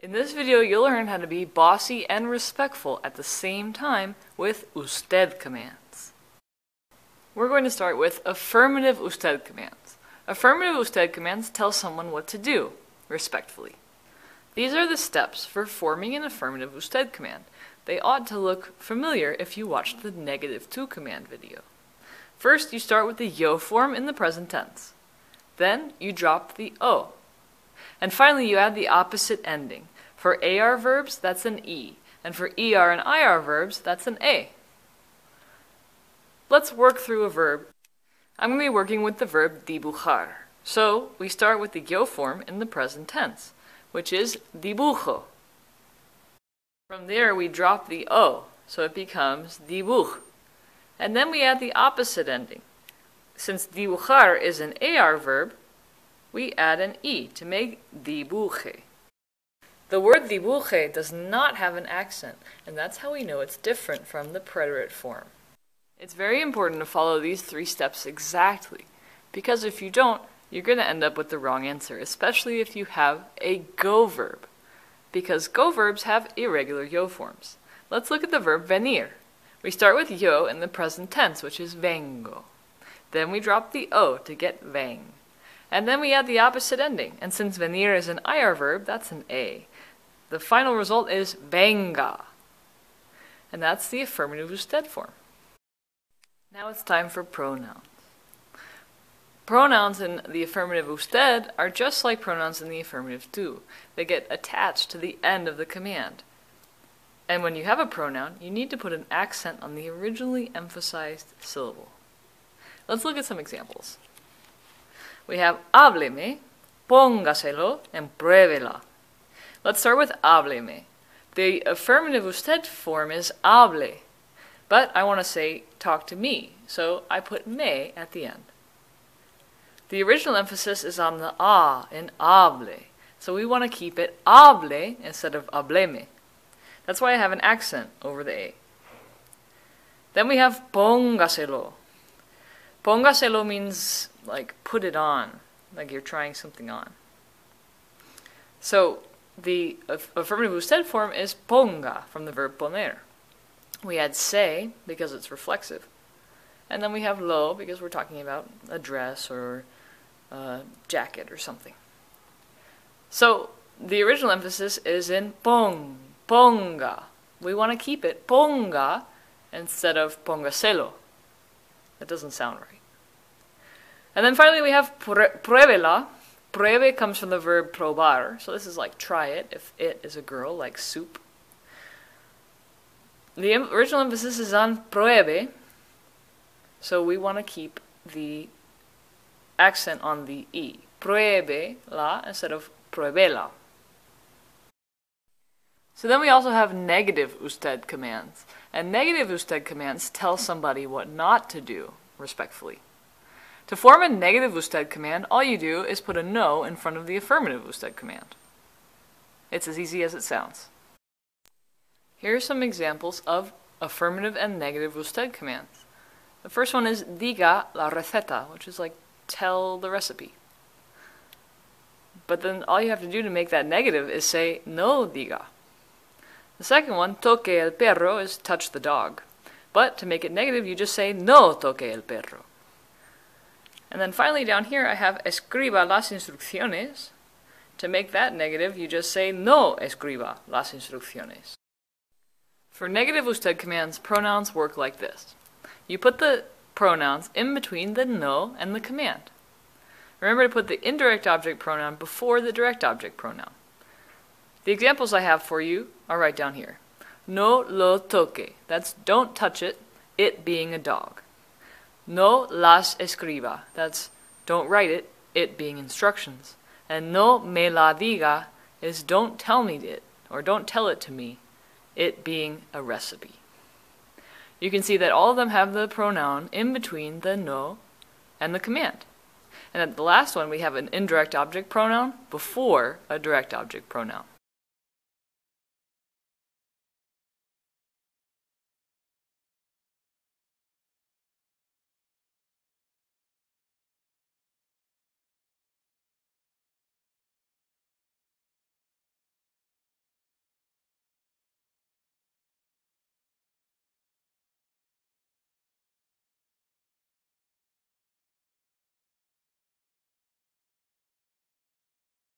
In this video, you'll learn how to be bossy and respectful at the same time with usted commands. We're going to start with affirmative usted commands. Affirmative usted commands tell someone what to do, respectfully. These are the steps for forming an affirmative usted command. They ought to look familiar if you watched the negative to command video. First, you start with the yo form in the present tense. Then, you drop the o. And finally, you add the opposite ending. For AR verbs, that's an E. And for ER and IR verbs, that's an A. Let's work through a verb. I'm going to be working with the verb dibujar. So, we start with the yo form in the present tense, which is dibujo. From there, we drop the O, so it becomes dibuj. And then we add the opposite ending. Since dibujar is an AR verb, we add an E to make dibuje. The word dibuje does not have an accent, and that's how we know it's different from the preterite form. It's very important to follow these 3 steps exactly, because if you don't, you're going to end up with the wrong answer, especially if you have a go verb, because go verbs have irregular yo forms. Let's look at the verb venir. We start with yo in the present tense, which is vengo. Then we drop the o to get veng. And then we add the opposite ending, and since venir is an IR verb, that's an A. The final result is venga. And that's the affirmative usted form. Now it's time for pronouns. Pronouns in the affirmative usted are just like pronouns in the affirmative tu. They get attached to the end of the command. And when you have a pronoun, you need to put an accent on the originally emphasized syllable. Let's look at some examples. We have hábleme, póngaselo, and pruébela. Let's start with hábleme. The affirmative usted form is hable, but I want to say talk to me, so I put me at the end. The original emphasis is on the a in hable, so we want to keep it hable instead of hábleme. That's why I have an accent over the a. Then we have póngaselo. Póngaselo means like put it on, like you're trying something on. So the affirmative usted form is ponga from the verb poner. We add se because it's reflexive. And then we have lo because we're talking about a dress or a jacket or something. So the original emphasis is in ponga. We want to keep it ponga instead of póngaselo. That doesn't sound right. And then finally we have pruébela. Pruebe comes from the verb probar, so this is like try it, if it is a girl, like soup. The original emphasis is on pruebe, so we want to keep the accent on the E. Pruébela instead of pruébela. So then we also have negative usted commands. And negative usted commands tell somebody what not to do, respectfully. To form a negative usted command, all you do is put a no in front of the affirmative usted command. It's as easy as it sounds. Here are some examples of affirmative and negative usted commands. The first one is diga la receta, which is like tell the recipe. But then all you have to do to make that negative is say no diga. The second one, toque el perro, is touch the dog. But to make it negative, you just say no toque el perro. And then finally down here I have escriba las instrucciones. To make that negative, you just say no escriba las instrucciones. For negative usted commands, pronouns work like this. You put the pronouns in between the no and the command. Remember to put the indirect object pronoun before the direct object pronoun. The examples I have for you are right down here. No lo toque, that's don't touch it, it being a dog. No las escriba, that's don't write it, it being instructions. And no me la diga is don't tell me it, or don't tell it to me, it being a recipe. You can see that all of them have the pronoun in between the no and the command. And at the last one we have an indirect object pronoun before a direct object pronoun.